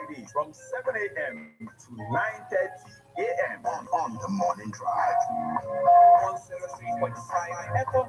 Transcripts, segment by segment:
Fridays from 7 a.m. to 9:30 a.m. on the morning drive. 106.5 FM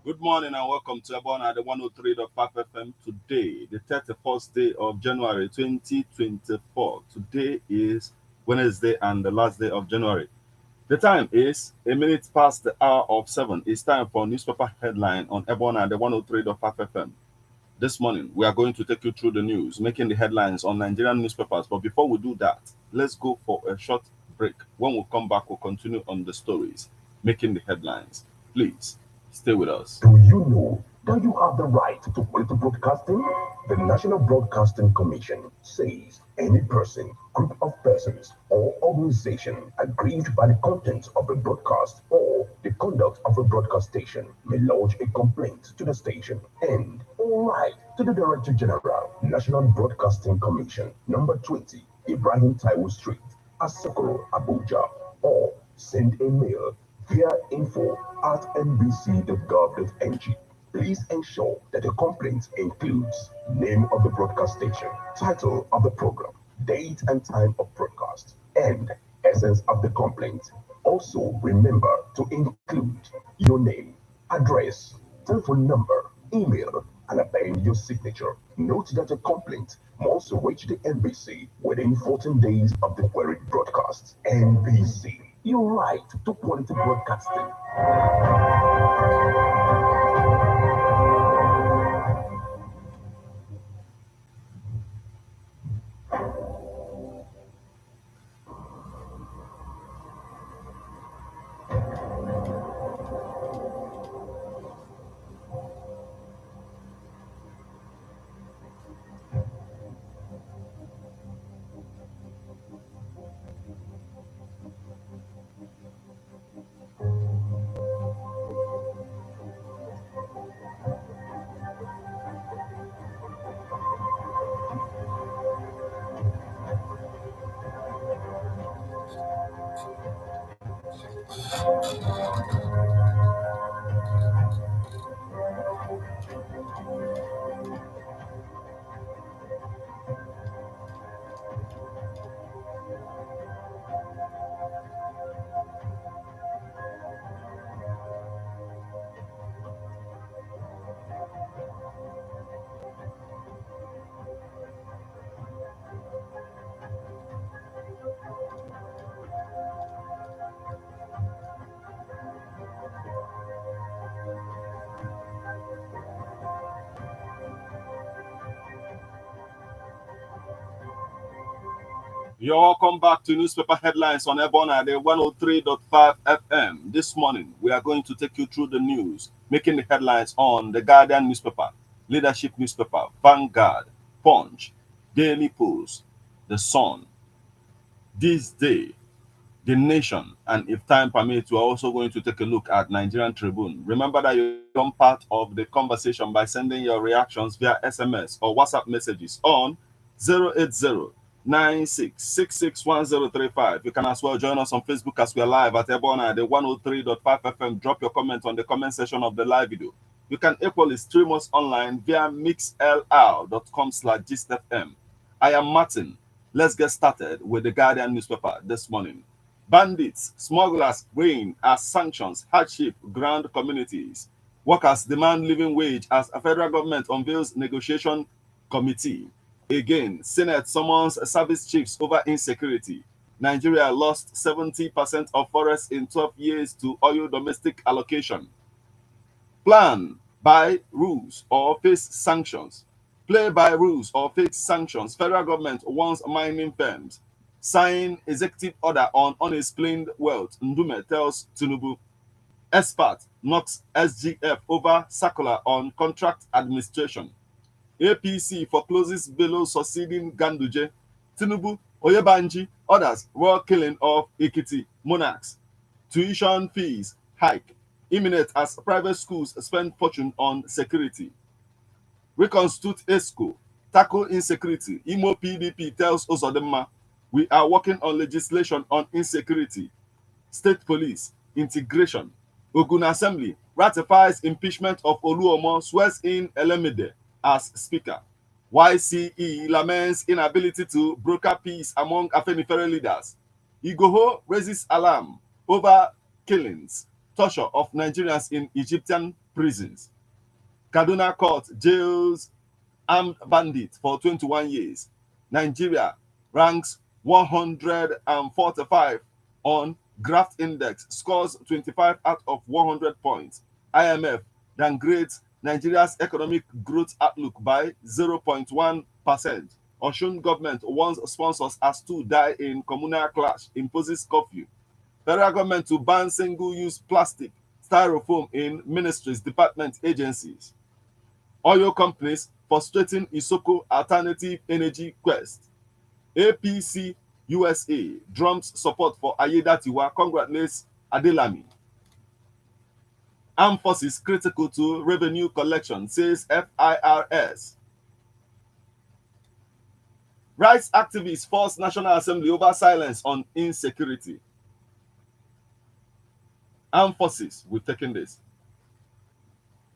Good morning and welcome to Adebanjo, the 103.5 FM. Today, the 31st day of January 2024. Today is Wednesday and the last day of January. The time is a minute past the hour of 7. It's time for newspaper headline on Adebanjo, the 103.5 FM. This morning, we are going to take you through the news, making the headlines on Nigerian newspapers. But before we do that, let's go for a short break. When we come back, we'll continue on the stories, making the headlines. Please stay with us. Do you know that you have the right to quality broadcasting? The National Broadcasting Commission says any person, group of persons, or organization aggrieved by the content of a broadcast or the conduct of a broadcast station may lodge a complaint to the station and write to the Director General, National Broadcasting Commission, number 20, Ibrahim Taiwo Street, Asokoro, Abuja, or send a mail via info@nbc.gov.ng. Please ensure that the complaint includes name of the broadcast station, title of the program, date and time of broadcast, and essence of the complaint. Also, remember to include your name, address, telephone number, email, and append your signature. Note that a complaint must reach the NBC within 14 days of the queried broadcast. NBC, your right to quality broadcasting. You're welcome back to newspaper headlines on Ebona, the 103.5 FM. This morning, we are going to take you through the news, making the headlines on the Guardian newspaper, Leadership newspaper, Vanguard, Punch, Daily Post, The Sun, This Day, The Nation, and if time permits, we're also going to take a look at Nigerian Tribune. Remember that you become part of the conversation by sending your reactions via SMS or WhatsApp messages on 080 96661035. You can as well join us on Facebook as we are live at Ebona, the 103.5 FM. Drop your comment on the comment section of the live video. You can equally stream us online via mixlr.com/gistfm. I am Martin. Let's get started with the Guardian newspaper this morning. Bandits, smugglers reign as sanctions hardship ground communities. Workers demand living wage as a federal government unveils negotiation committee. Again, Senate summons service chiefs over insecurity. Nigeria lost 70% of forests in 12 years to oil domestic allocation. Plan by rules or face sanctions. Play by rules or face sanctions. Federal government wants mining firms. Sign executive order on unexplained wealth. Ndume tells Tinubu. Expert knocks SGF over circular on contract administration. APC forecloses Bello succeeding Ganduje. Tinubu, Oyebanji, others royal killing of Ekiti monarchs. Tuition fees hike. Imminent as private schools spend fortune on security. Reconstitute ESCO. Tackle insecurity. Imo PDP tells Ozodema. We are working on legislation on insecurity. State police. Integration. Ogun Assembly ratifies impeachment of Oluomo, swears in Elemide as speaker. YCE laments inability to broker peace among Afenifere leaders. Igboho raises alarm over killings, torture of Nigerians in Egyptian prisons. Kaduna court jails armed bandits for 21 years. Nigeria ranks 145 on Graft Index, scores 25 out of 100 points. IMF downgrades Nigeria's economic growth outlook by 0.1%. Osun government warns sponsors as two die in communal clash, imposes curfew. Federal government to ban single-use plastic, styrofoam in ministries, departments, agencies. Oil companies frustrating Isoko alternative energy quest. APC USA drums support for Ayedatiwa, congratulates Adelami. Armed forces critical to revenue collection, says FIRS. Rights activists force National Assembly over silence on insecurity. Armed forces, we've taken this.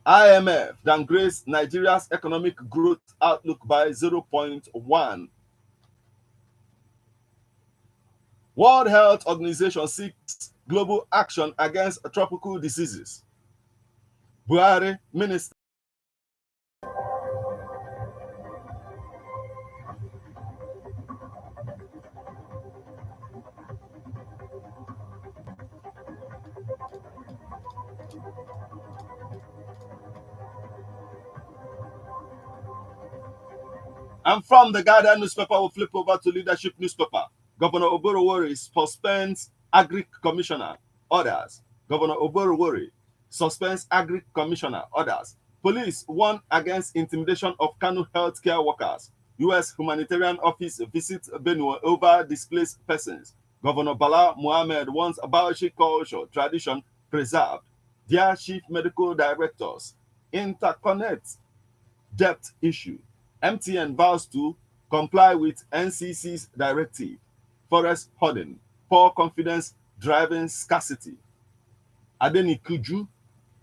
IMF downgrades Nigeria's economic growth outlook by 0.1. World Health Organization seeks global action against tropical diseases. Buhari minister. And from the Guardian newspaper, we'll flip over to Leadership newspaper. Governor Oborowori suspends Agri Commissioner. Orders. Governor Oborowori suspends Agri Commissioner. Orders. Police warn against intimidation of Kano healthcare workers. U.S. Humanitarian Office visits Benue over displaced persons. Governor Bala Mohammed wants Bauchi culture tradition preserved. Dear Chief Medical Directors, interconnect debt issue. MTN vows to comply with NCC's directive. Forest hoarding, poor confidence driving scarcity. Adeni Kuju,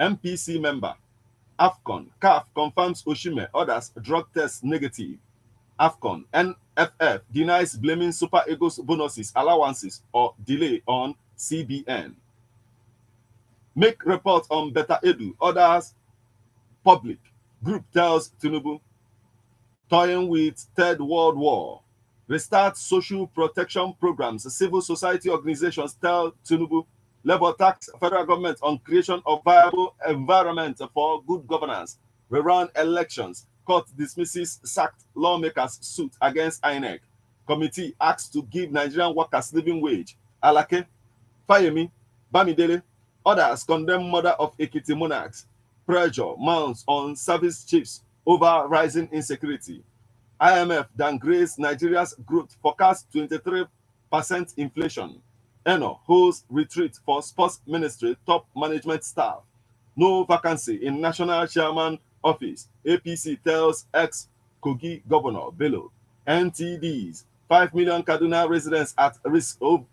MPC member. AFCON, CAF confirms Oshime, others drug test negative. AFCON, NFF denies blaming Super Eagles bonuses, allowances, or delay on CBN. Make report on Beta Edu, others public. Group tells Tinubu. Toying with Third World War. Restart social protection programs. Civil society organizations tell Tinubu. Labour tax federal government on creation of viable environment for good governance. Rerun elections. Court dismisses sacked lawmakers' suit against INEC. Committee asks to give Nigerian workers living wage. Alake, Fayemi, Bamidele, others condemn murder of Ekiti monarchs. Pressure mounts on service chiefs over rising insecurity. IMF downgrades Nigeria's growth forecast 23% inflation. Eno holds retreat for sports ministry top management staff. No vacancy in national chairman office. APC tells ex-Kogi governor Bello. NTDs, 5 million Kaduna residents at risk of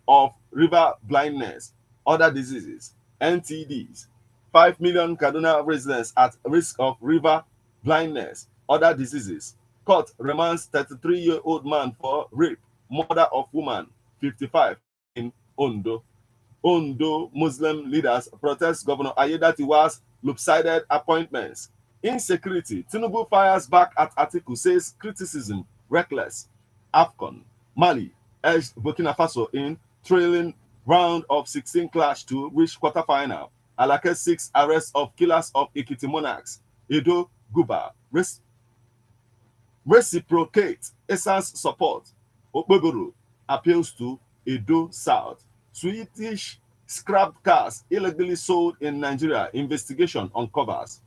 river blindness, other diseases. NTDs, 5 million Kaduna residents at risk of river blindness, other diseases. Court remands 33-year-old man for rape, murder of woman, 55, in Ondo. Ondo Muslim leaders protest Governor Ayedatiwa's lopsided appointments. Insecurity. Tinubu fires back at Atiku, says criticism reckless. AFCON. Mali edged Burkina Faso in trailing round of 16 clash to reach quarterfinal. Alake 6 arrests of killers of Ekiti monarchs. Edo Guba reciprocate Essan's support. Okpeboro appeals to Edo South. Swedish scrapped cars illegally sold in Nigeria. Investigation uncovers.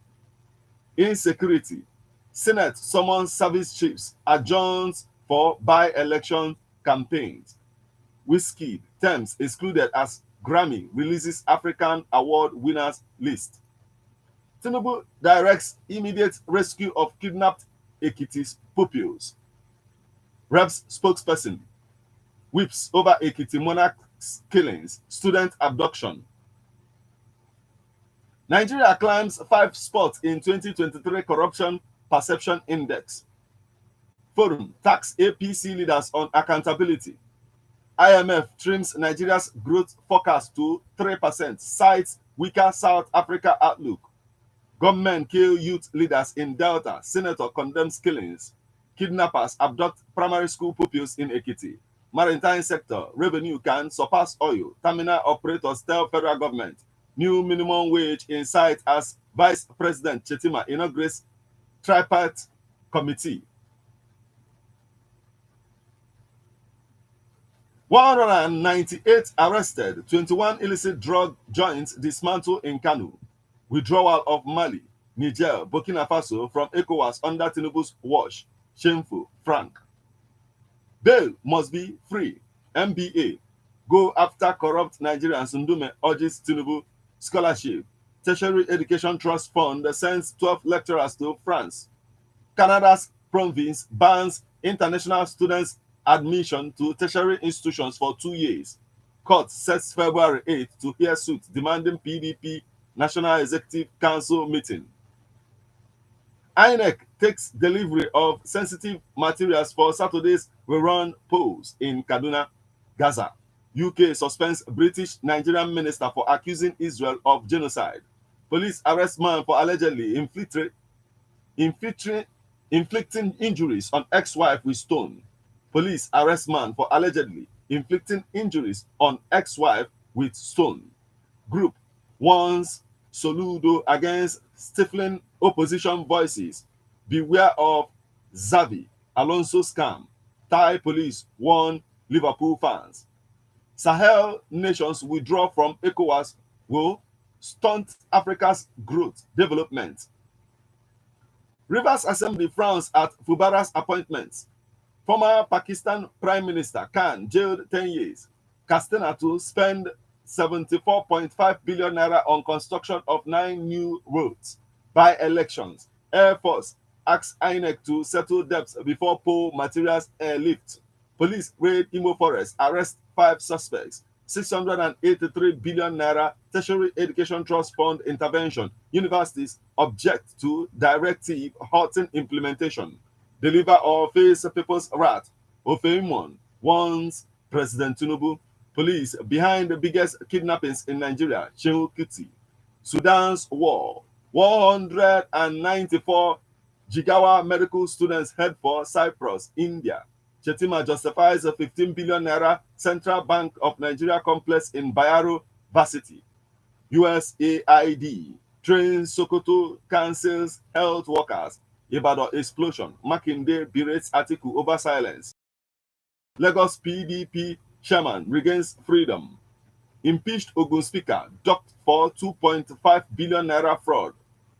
Insecurity. Senate summons service chiefs, adjourns for by-election campaigns. Wizkid, Thames excluded as Grammy releases African award winners list. Tinubu directs immediate rescue of kidnapped Ekiti pupils. Reps spokesperson whips over Ekiti monarchs killings, student abduction. Nigeria climbs 5 spots in 2023 Corruption Perception Index. Forum tax APC leaders on accountability. IMF trims Nigeria's growth forecast to 3%, cites weaker South Africa outlook. Gunmen kill youth leaders in Delta. Senator condemns killings. Kidnappers abduct primary school pupils in Ekiti. Maritime sector, revenue can surpass oil. Terminal operators tell federal government. New minimum wage in sight as Vice President Chetima inaugurates tripartite committee. 198 arrested, 21 illicit drug joints dismantled in Kanu. Withdrawal of Mali, Niger, Burkina Faso from ECOWAS under Tinubu's watch. Shameful, frank. Bail must be free. MBA. Go after corrupt Nigerians. Ndume urges Tinubu. Scholarship. Tertiary Education Trust Fund sends 12 lecturers to France. Canada's province bans international students' admission to tertiary institutions for 2 years. Court sets February 8 to hear suit demanding PDP National Executive Council meeting. INEC takes delivery of sensitive materials for Saturday's rerun polls in Kaduna, Gaza. UK suspends British Nigerian minister for accusing Israel of genocide. Police arrest man for allegedly inflicting injuries on ex-wife with stone. Police arrest man for allegedly inflicting injuries on ex-wife with stone. Group warns Soludo against stifling opposition voices. Beware of Xavi Alonso scam. Thai police warn Liverpool fans. Sahel nations withdraw from ECOWAS will stunt Africa's growth development. Rivers Assembly frowns at Fubara's appointments. Former Pakistan Prime Minister Khan jailed 10 years. Castena to spend 74.5 billion naira on construction of 9 new roads. By elections, Air Force asks INEC to settle debts before poll materials airlift. Police raid Imo Forest, arrest 5 suspects. 683 billion naira tertiary education trust fund intervention. Universities object to directive halting implementation. Deliver or face people's wrath. Ofeimon warns President Tinubu. Police behind the biggest kidnappings in Nigeria. Shehu Kuti. Sudan's war. 194 Jigawa medical students head for Cyprus, India. Chetima justifies a 15 billion naira Central Bank of Nigeria complex in Bayero Varsity. USAID trains Sokoto cancels health workers. Ibadan explosion. Makinde berates Atiku over silence. Lagos PDP chairman regains freedom. Impeached Ogun speaker docked for 2.5 billion naira fraud.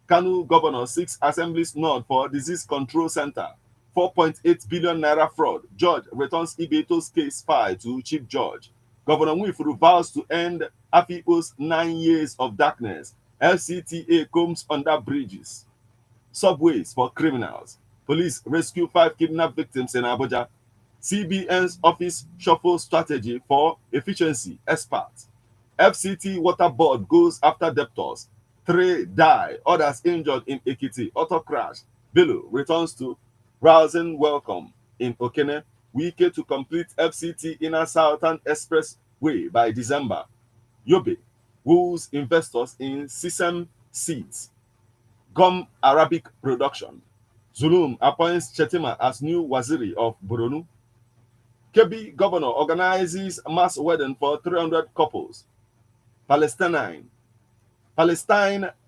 Kanu governor seeks assembly's nod for disease control center. 4.8 billion naira fraud. Judge returns Ibeto's case file to chief judge. Governor Nwifuru vows to end Afikpo's 9 years of darkness. FCTA combs under bridges. Subways for criminals. Police rescue 5 kidnapped victims in Abuja. CBN's office shuffle strategy for efficiency. Experts. FCT Water Board goes after debtors. 3 die, others injured in Ekiti. Auto crash. Bello returns to rousing welcome in Okene. Wike to complete FCT Inner Southern Expressway by December. Yobe woos investors in sesame seeds. Gum Arabic production. Zulum appoints Chetima as new Waziri of Borno. Kebbi governor organizes mass wedding for 300 couples. Palestine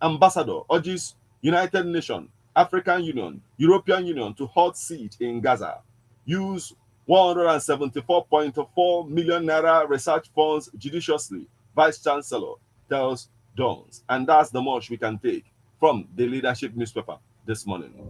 ambassador urges United Nations, African Union, European Union to halt siege in Gaza. Use 174.4 million naira research funds judiciously, Vice Chancellor tells Dons. And that's the much we can take from the Leadership newspaper this morning.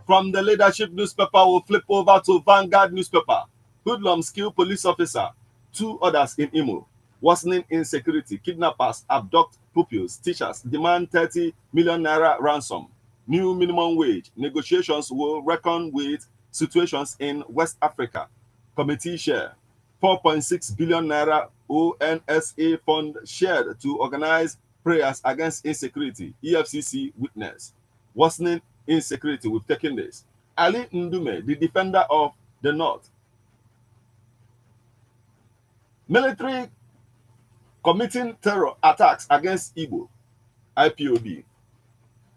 From the Leadership newspaper, we'll flip over to Vanguard newspaper. Hoodlums kill police officer, 2 others in Imo. Worsening insecurity, kidnappers abduct pupils, teachers demand 30 million naira ransom. New minimum wage, negotiations will reckon with situations in West Africa. Committee share, 4.6 billion naira ONSA fund shared to organize prayers against insecurity. EFCC witness. Worsening insecurity, we've taken this. Ali Ndume, the defender of the North. Military committing terror attacks against Igbo. IPOB.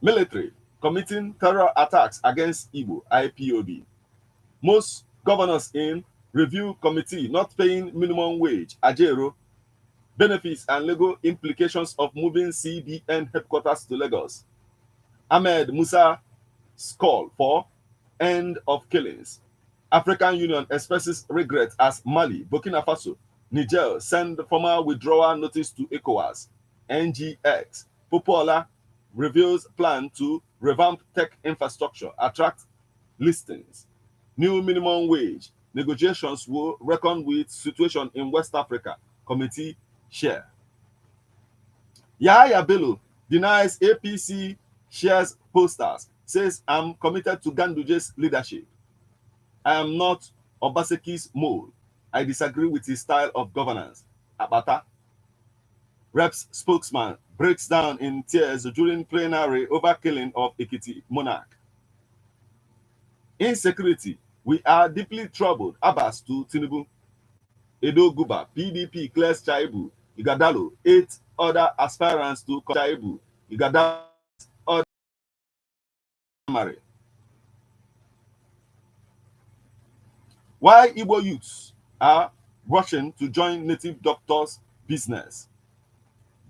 Military committing terror attacks against Igbo. IPOB. Most governors in review committee not paying minimum wage. Ajero. Benefits and legal implications of moving CBN headquarters to Lagos. Ahmed Musa call for end of killings. African Union expresses regret as Mali, Burkina Faso, Niger send formal withdrawal notice to ECOWAS. NGX. Popola reveals plan to revamp tech infrastructure, attract listings. New minimum wage. Negotiations will reckon with situation in West Africa. Committee share. Yahaya Bello denies APC shares posters, says I'm committed to Ganduje's leadership. I am not Obaseki's mold. I disagree with his style of governance. Abata. Reps spokesman breaks down in tears during plenary over killing of Ekiti monarch. Insecurity. We are deeply troubled. Abbas to Tinubu. Edo Guba. PDP clears Chaibu. Igadalo. 8 other aspirants to Chaibu. Igadalo. Other marry. Why Igbo youths are rushing to join native doctors' business?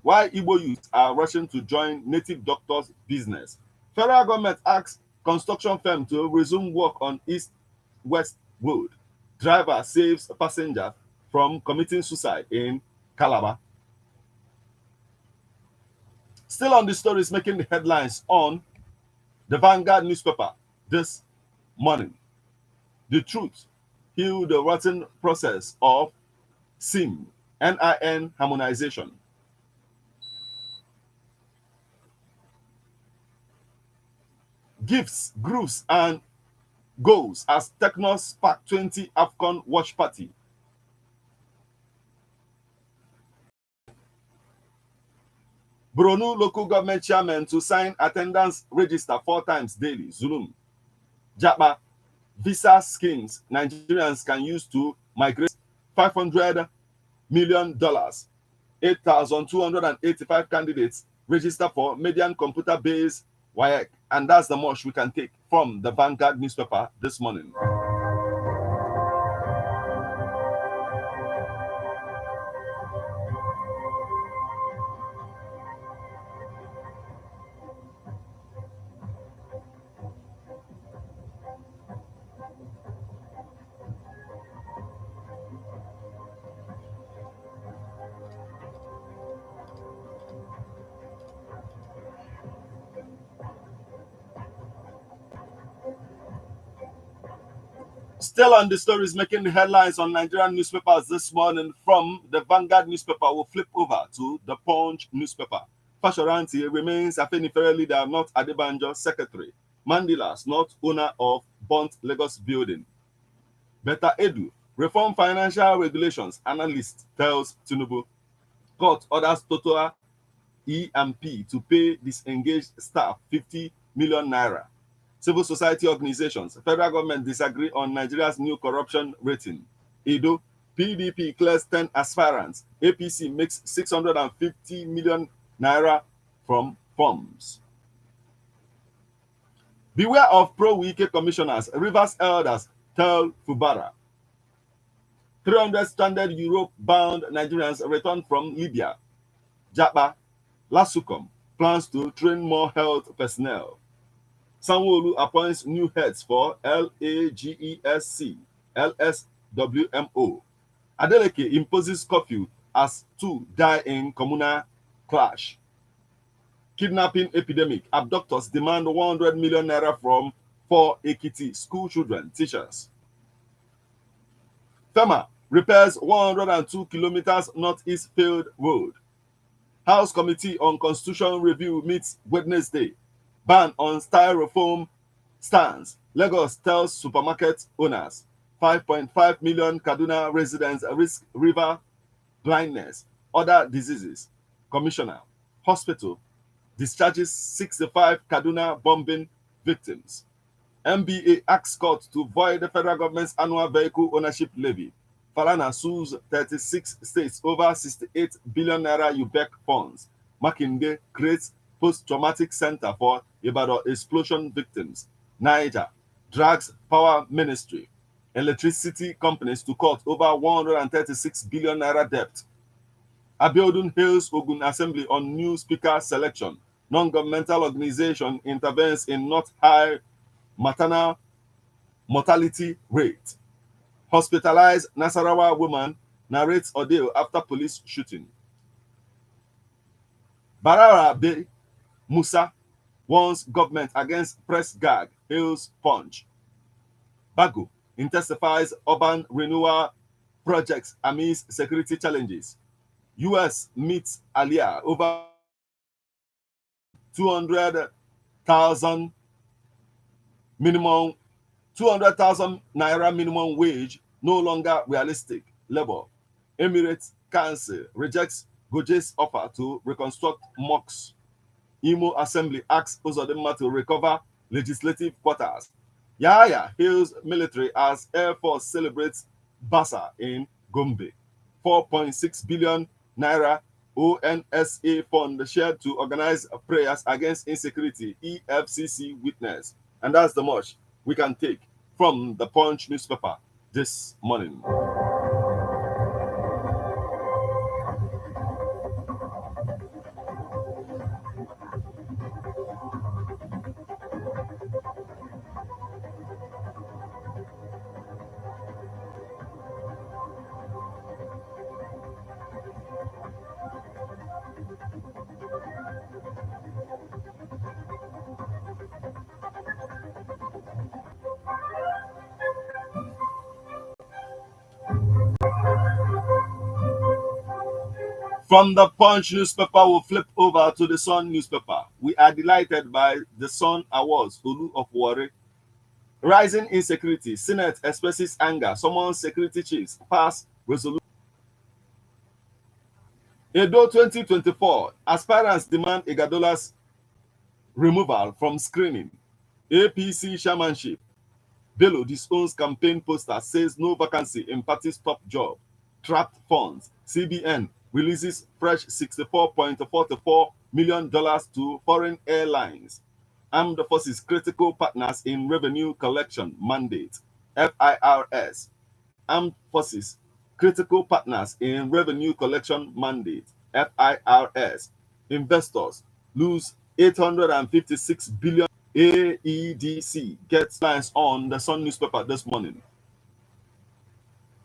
Why Igbo youths are rushing to join native doctors' business? Federal government asks construction firm to resume work on East-West Road. Driver saves passenger from committing suicide in Calabar. Still on the stories making the headlines on the Vanguard newspaper this morning. The truth heal the rotten process of SIM, NIN harmonization. Gifts, grooves, and goals as Techno Spark 20 AFCON watch party. Borno local government chairman to sign attendance register 4 times daily. Zulum. Japa. Visa schemes Nigerians can use to migrate $500 million. 8,285 candidates register for median computer-based WAEC. And that's the much we can take from the Vanguard newspaper this morning. Still on the stories making the headlines on Nigerian newspapers this morning, from the Vanguard newspaper, we'll flip over to the Punch newspaper. Fasoranti remains Afenifere leader, not Adebanjo secretary. Mandilas, not owner of Bont Lagos building. Beta Edu, reform financial regulations, analyst tells Tinubu. Court orders total E&P to pay disengaged staff 50 million naira. Civil society organizations, federal government disagree on Nigeria's new corruption rating. Edo, PDP clears 10 aspirants. APC makes 650 million naira from funds. Beware of pro-Wike commissioners. Rivers elders tell Fubara. 300 stranded Europe-bound Nigerians return from Libya. Japa, Lasukom plans to train more health personnel. Sanwo-Olu appoints new heads for LAGESC, LSWMO. Adeleke imposes curfew as 2 die in communal clash. Kidnapping epidemic. Abductors demand 100 million naira from 4 Ekiti school children, teachers. FEMA repairs 102 kilometers northeast failed road. House Committee on Constitution Review meets Wednesday. Ban on styrofoam stands. Lagos tells supermarket owners. 5.5 million Kaduna residents risk river blindness, other diseases. Commissioner. Hospital discharges 65 Kaduna bombing victims. MBA asks court to void the federal government's annual vehicle ownership levy. Falana sues 36 states over 68 billion naira UBEC funds. Makinde creates post-traumatic center for Ibadan explosion victims. Niger drags power ministry. Electricity companies to court over 136 billion naira debt. Abiodun hails Ogun Assembly on new speaker selection. Non-governmental organization intervenes in not high maternal mortality rate. Hospitalized Nasarawa woman narrates ordeal after police shooting. Barara Bey Musa warns government against press gag, hails Punch. Bago intensifies urban renewal projects amidst security challenges. US meets Aliyah over 200,000 minimum 200,000 naira minimum wage no longer realistic. Labor. Emirates Council rejects Goje's offer to reconstruct mosques. Imo Assembly asks Uzodinma to recover legislative quarters. Yahya hails military as Air Force celebrates Basa in Gombe. 4.6 billion naira ONSA fund shared to organize prayers against insecurity, EFCC witness. And that's the much we can take from the Punch newspaper this morning. From the Punch newspaper, we'll flip over to the Sun newspaper. We are delighted by the Sun Awards, Olu of Warri. Rising insecurity, Senate expresses anger, summons security chiefs, pass resolution. Edo 2024, aspirants demand Igadola's removal from screening. APC chairmanship. Bello disowns campaign poster, says no vacancy in party's top job. Trapped funds. CBN releases fresh $64.44 million to foreign airlines. Armed Forces Critical Partners in Revenue Collection Mandate, FIRS. Armed Forces Critical Partners in Revenue Collection Mandate, FIRS. Investors lose 856 billion. AEDC gets lines on the Sun newspaper this morning.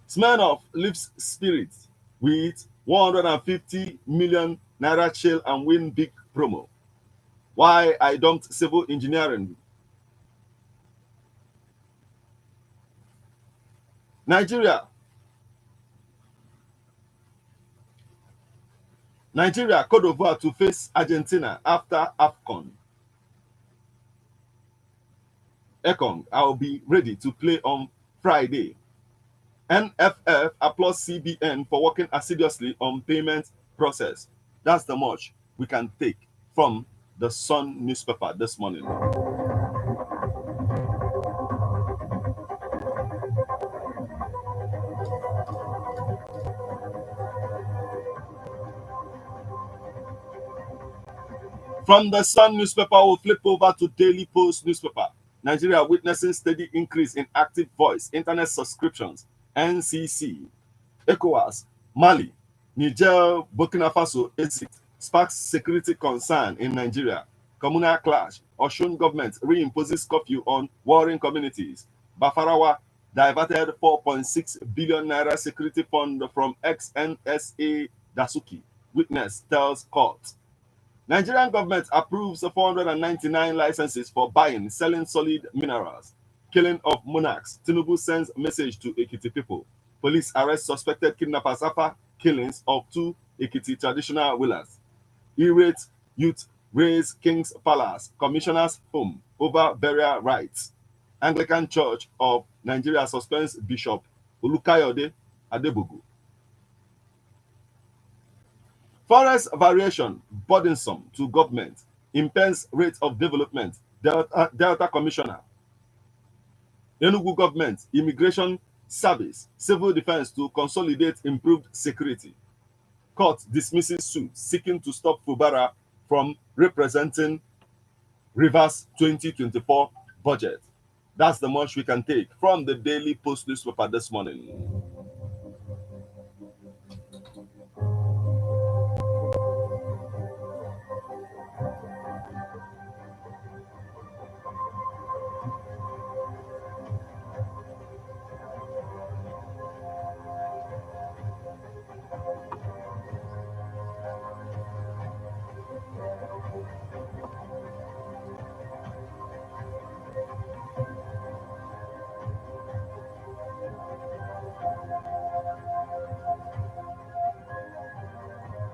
Smirnoff lifts spirits with 150 million naira chill and win big promo. Why I dumped civil engineering. Nigeria, Cote d'Ivoire to face Argentina after AFCON. Ekong, I'll be ready to play on Friday. NFF applauds CBN for working assiduously on payment process. That's the much we can take from the Sun newspaper this morning. From the Sun newspaper, we'll flip over to Daily Post newspaper. Nigeria witnessing steady increase in active voice internet subscriptions. NCC. ECOWAS, Mali, Niger, Burkina Faso exit sparks security concern in Nigeria. Communal clash. Osun government reimposes curfew on warring communities. Bafarawa diverted 4.6 billion naira security fund from ex-NSA Dasuki. Witness tells court. Nigerian government approves 499 licenses for buying, selling solid minerals. Killing of monarchs. Tinubu sends message to Ekiti people. Police arrest suspected kidnappers after killings of 2 Ekiti traditional rulers. Irate youth raise King's Palace, Commissioner's home over burial rights. Anglican Church of Nigeria suspends Bishop Olukayode Adebanjo. Forest variation burdensome to government. Impairs rate of development. Delta Commissioner. Enugu government, immigration service, civil defense to consolidate improved security. Court dismisses suit seeking to stop Fubara from representing Rivers 2024 budget. That's the much we can take from the Daily Post newspaper this morning.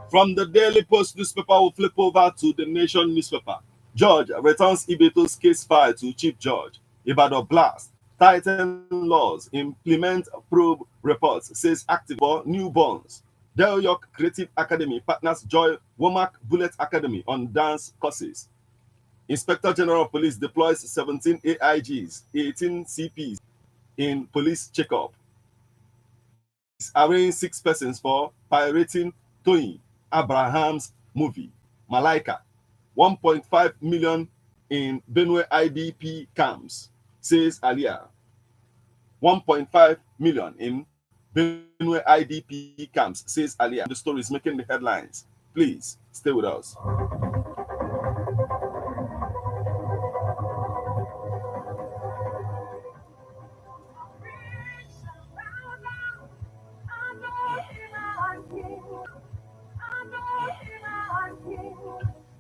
From the Daily Post newspaper, we'll flip over to the Nation newspaper. Judge returns Ibeto's case file to Chief Judge. Ibadan blast. Tighten laws. Implement probe reports. Says active for newborns. Del York Creative Academy partners Joy Womack Bullet Academy on dance courses. Inspector General of Police deploys 17 AIGs, 18 CPs in police checkup. Arraigning 6 persons for pirating Tony Abraham's movie, Malaika. 1.5 million in Benue IDP camps, says Alia. 1.5 million in Benue IDP camps, says Alia. The story is making the headlines. Please stay with us.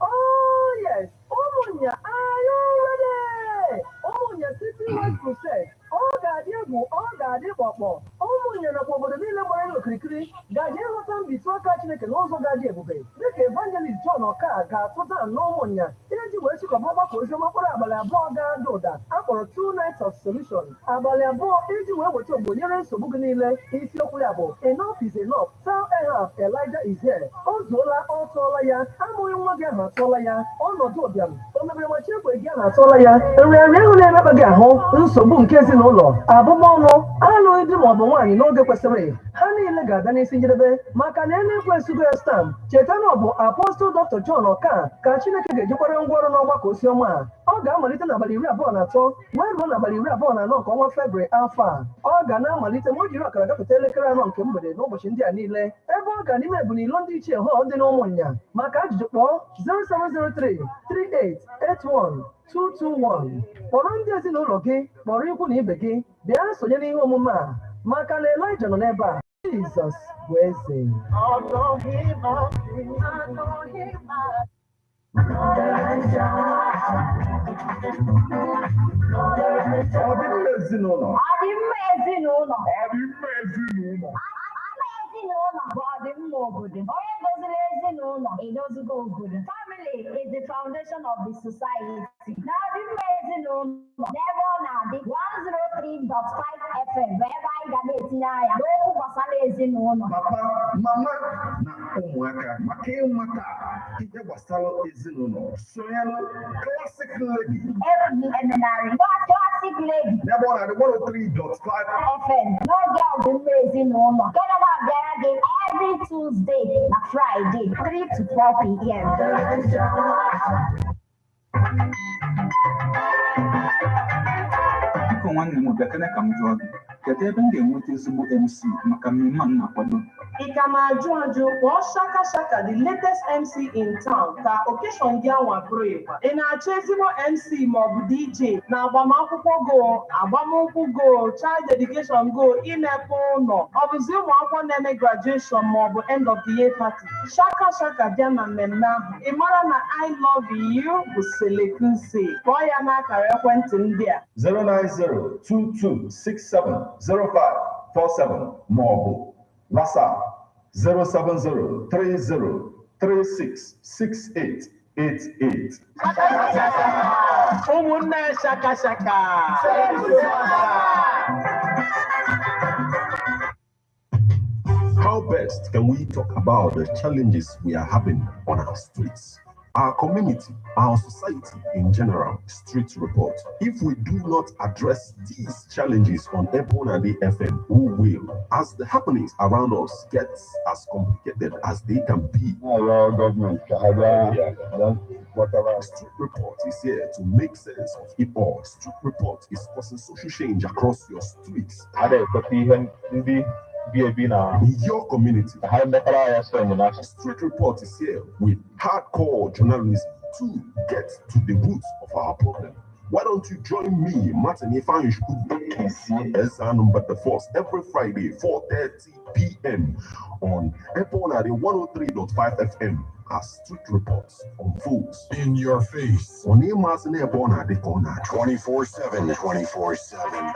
Oh yes, Umunya, are you ready? Umunya City West Crusade. Oh Gadiagu, oh Gadiago. Umunya na pobodo nile mwere okirikiri. Gadia hotan bitwa ka Chineke n'ụzọ gadi ebube. Dịka evangelist John Oka ga-atụta n'Umunya. Iji wee chịkọba ọgbakọ oziọma mkpụrụ abalị abụọ ga-ada ụda akpọrọ Two Nights of Solution. Abalị abụọ iji wee weta ogbo nyere nsogbu gị niile. Isiokwu ya bụ Enough is enough. Tell Ahab Elijah is here. O zuola, ọ tụọla ya. Amụghị nwa gị ahụ atụọla ya. Ọnọdụ ụbịam, omebiremachi ekwe gị a na-atụla ya nrịanrịa ahụ na-emeba gị ahụ nsogbu nke ezinụlọ abụmọnụ alụghị di maọbụ nwaanyị n'oge kwesịrị ha niile ga-abịa n'isi njedebe maka na eluigwe esugo ya stam cheta na ọ bụ apọstụl dr John Ọka ka Chineke ga-ejikwara ngwaọrụ n'ọgbakọ oziọma a ọ ga-amalite n'abalị 23 wee ruo n'abalị 24 nke ọnwa Febrụwarị afọ a ọ ga na-amalite ma o jiri ọkara gafeta elekere 4 nke mgbede n'ụbọchị ndị a niile ebe ọ ga n'ime ebunilo ndị ichie họl dị n'ụmụnya maka ajụjụ kpọọ 0703 3881 221 kpọrọ ndị ezinụlọ gị kpọrọ ikwu na ibe gị bịa sonye n'ihe omume a maka na Elaịja nọ n'ebe a Jizọs bụ eze ezinụlọ bụ ọdịmma obodo. Onye doziri ezinụlọ edozigo obodo. Family is the foundation of the society. Na ọdịmma ezinụlọ n'ebe ọ na-adị 103.5 FM bụ ebe anyị ga na-etinye anya n'okwu gbasara ezinụlọ. papa mama na ụmụaka maka ịmata ihe gbasara ezinụlọ sonyelu Classic Lady Emenarị Classic Lady n'ebe ọ na-adị 103.5 FM n'oge ọdịmma ezinụlọ. Nke na-abịara gị every Tuesday na Friday 3 to 4 p.m. Biko nwanne m bịakene ka m jụọ gị kedu ebe m ga-enweta ezigbo MC maka mmemme a m na-akwado? Ị ka ma ajụ kpọọ Shaka Shaka the latest MC in town ka occasion gị anwa bụrụ ịgba. Ị na-achọ ezigbo MC maọbụ DJ na agbamakwụkwọ go, agbamnkwụ go, child dedication go, imepe ụlọ, ọ bụzi ụmụ akwụkwọ na-eme graduation maọbụ end of the year party. Shaka Shaka bịa na mmemme ahụ. Ị mara na I love you bụ Selekunse. Kpọọ ya n'akara ekwentị ndị a 09022670547 maọbụ WhatsApp 07030366888. ụmụnne Shaka Shaka. How best can we talk about the challenges we are having on our streets? Our community, our society in general, street report. If we do not address these challenges on Ebonade FM, who will, as the happenings around us get as complicated as they can be. Our government, Whatever. Street report is here to make sense of it all. Street report is causing social change across your streets. In your community, Street Report is here with hardcore journalism to get to the roots of our problem. Why don't you join me, Martin number the first every Friday, 4:30 p.m. on Ebonade 103.5 FM as Street Reports unfolds in your face. On Emas and Ebonade corner 24/7, 24/7.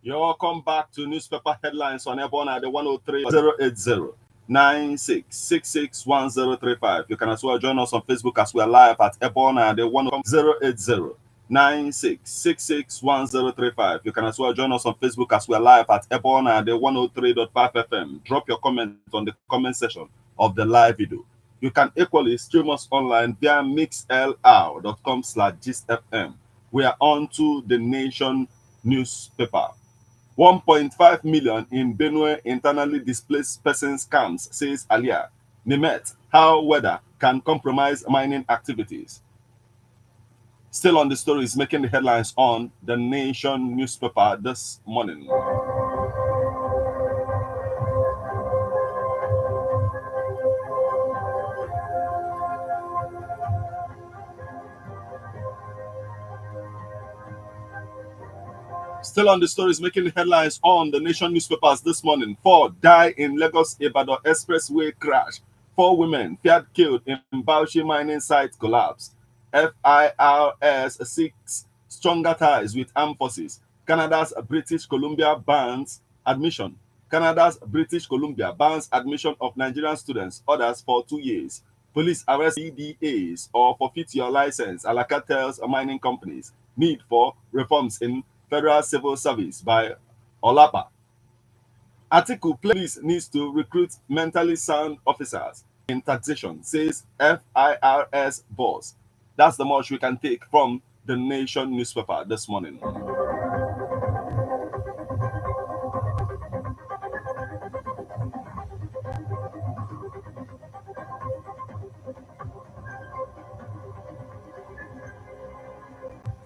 You're welcome back to newspaper headlines on Ebonade 103 08096661035. You can as well join us on Facebook as we are live at Ebonade 08096661035. You can as well join us on Facebook as we are live at Ebonade 103.5 FM. Drop your comment on the comment section of the live video. You can equally stream us online via mixlr.com/gistfm. We are on to the Nation newspaper. 1.5 million in Benue internally displaced persons camps, says Alia. Nimet, how weather can compromise mining activities. Still on the stories making the headlines on the Nation newspaper this morning. Still on the stories making the headlines on the Nation newspapers this morning. 4 die in Lagos Ibadan Expressway crash. 4 women feared killed in Bauchi mining site collapse. FIRS seeks stronger ties with armed forces. Canada's British Columbia bans admission. Canada's British Columbia bans admission of Nigerian students, others for 2 years. Police arrest CDAs or forfeit your license. Alaka tells mining companies need for reforms in federal civil service by Olapa. Article police needs to recruit mentally sound officers in taxation, says FIRS boss. That's the much we can take from the Nation newspaper this morning.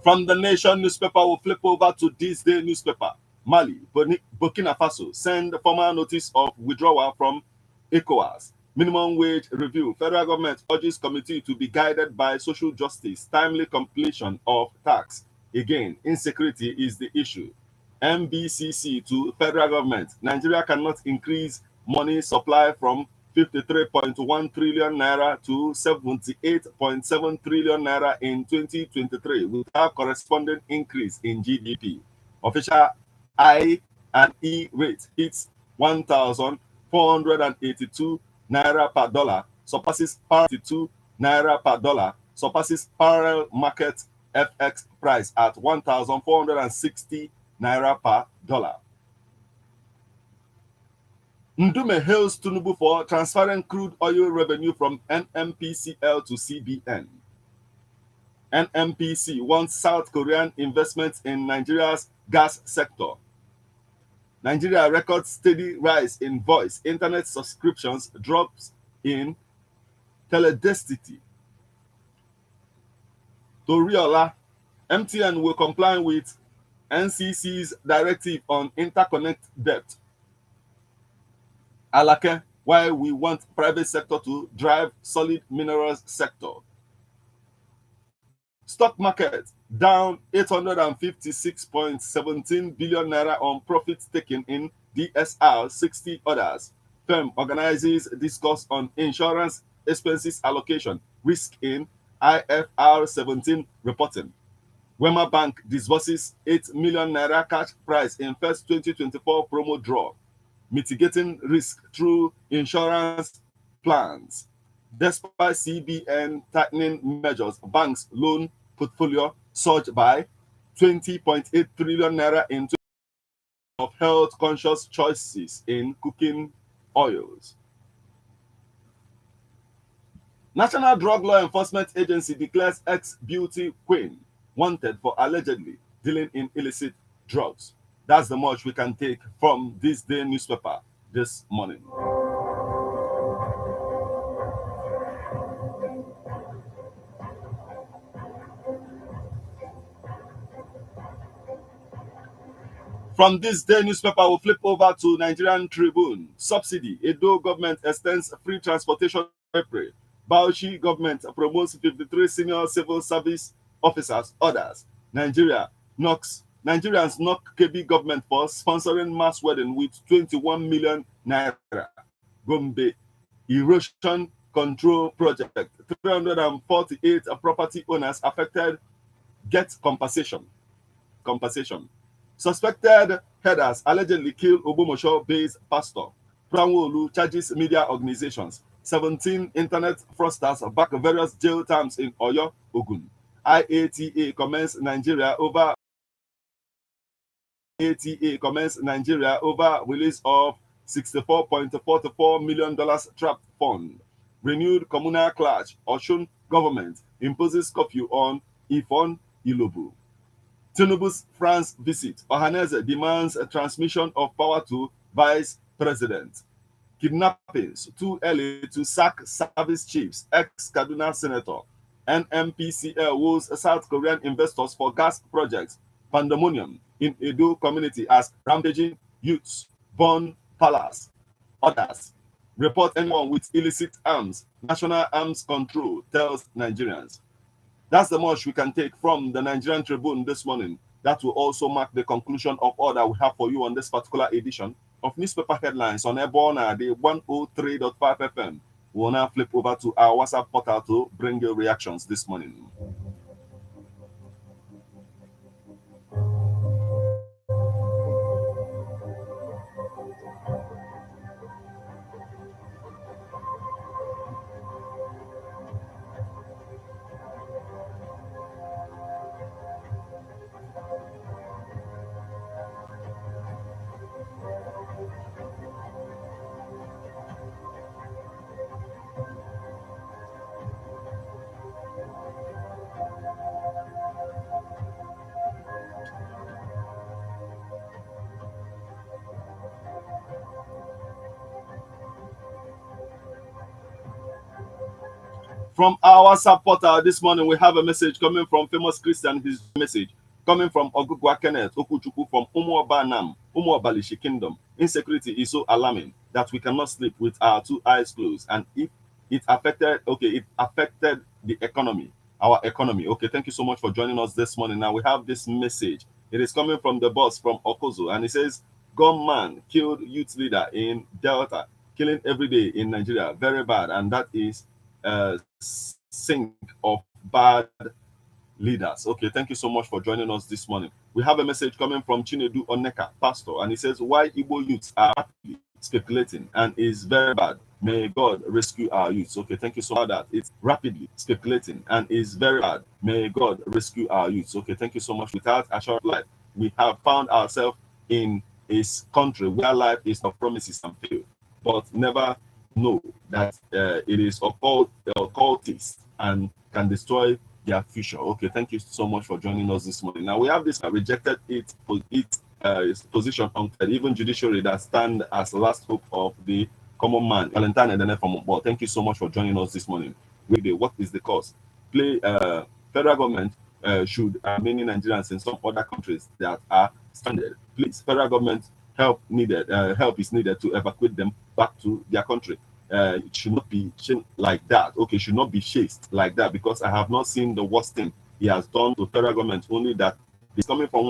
From the Nation newspaper, we'll flip over to this day newspaper. Mali, Burkina Faso send formal notice of withdrawal from ECOWAS. Minimum wage review. Federal government urges committee to be guided by social justice, timely completion of tax. Again, insecurity is the issue. MBCC to federal government. Nigeria cannot increase money supply from 53.1 trillion naira to 78.7 trillion naira in 2023 without corresponding increase in GDP. Official I and E rate hits 1,482 naira per dollar, surpasses 2 naira per dollar, surpasses parallel market FX price at 1,460 naira per dollar. Ndume hails Tinubu for transferring crude oil revenue from NMPCL to CBN. NMPC wants South Korean investment in Nigeria's gas sector. Nigeria records steady rise in voice, internet subscriptions, drops in teledestiny. Toriola, MTN will comply with NCC's directive on interconnect debt. Alake, why we want private sector to drive solid minerals sector. Stock market down 856.17 billion naira on profits taken in DSR, 60 others. Firm organizes discourse on insurance expenses allocation, risk in IFR 17 reporting. Wema Bank disburses 8 million naira cash prize in first 2024 promo draw. Mitigating risk through insurance plans. Despite CBN tightening measures, banks' loan portfolio surged by 20.8 trillion naira in of health-conscious choices in cooking oils. National Drug Law Enforcement Agency declares ex-beauty queen wanted for allegedly dealing in illicit drugs. That's the much we can take from this day newspaper this morning. From this day newspaper, we'll flip over to Nigerian Tribune. Subsidy. Edo government extends free transportation April. Bauchi government promotes 53 senior civil service officers, others. Nigerians knock KB government for sponsoring mass wedding with 21 million naira. Gombe erosion control project. 348 property owners affected get compensation. Suspected headers allegedly killed Ogbomosho-based pastor. Pranwo-Olu charges media organizations. 17 internet fraudsters back various jail terms in Oyo, Ogun. IATA commends Nigeria over release of $64.44 million trap fund. Renewed communal clash. Osun government imposes curfew on Ifon Ilobu. Tinubu's France visit. Ohaneze demands a transmission of power to vice president. Kidnappings too early to sack service chiefs. Ex-Kaduna senator. NMPCL woos South Korean investors for gas projects. Pandemonium in Edo community as rampaging youths burn palace. Others report anyone with illicit arms. National Arms Control tells Nigerians. That's the much we can take from the Nigerian Tribune this morning. That will also mark the conclusion of all that we have for you on this particular edition of Newspaper Headlines on Ebona, the 103.5 FM. We'll now flip over to our WhatsApp portal to bring your reactions this morning. From our supporter this morning, we have a message coming from Famous Christian. His message coming from Ogugwa Kenneth Okuchuku from Umuoba Nam, Umuobalishi Kingdom. Insecurity is so alarming that we cannot sleep with our two eyes closed. And if it affected, it affected the economy, our economy. Okay, thank you so much for joining us this morning. Now we have this message. It is coming from the boss from Okozo, and it says, gunman killed youth leader in Delta, killing every day in Nigeria. Very bad, and that is sink of bad leaders. Okay, thank you so much for joining us this morning. We have a message coming from Chinedu Oneka, pastor, and he says, why Igbo youths are rapidly speculating and is very bad. May God rescue our youths. Okay, thank you so much. That it's rapidly speculating and is very bad. May God rescue our youths. Okay, thank you so much. Without a short life, we have found ourselves in a country where life is of promises and fail, but never know that it is occultist and can destroy their future. Okay, thank you so much for joining us this morning. Now we have this rejected its position on even judiciary that stand as last hope of the common man. Valentine and then from board. Thank you so much for joining us this morning. What is the cause? Federal government should many Nigerians in some other countries that are stranded. Please, federal government help is needed to evacuate them back to their country. It should not be like that. Okay, should not be chased like that, because I have not seen the worst thing he has done to federal government. Only that it's coming from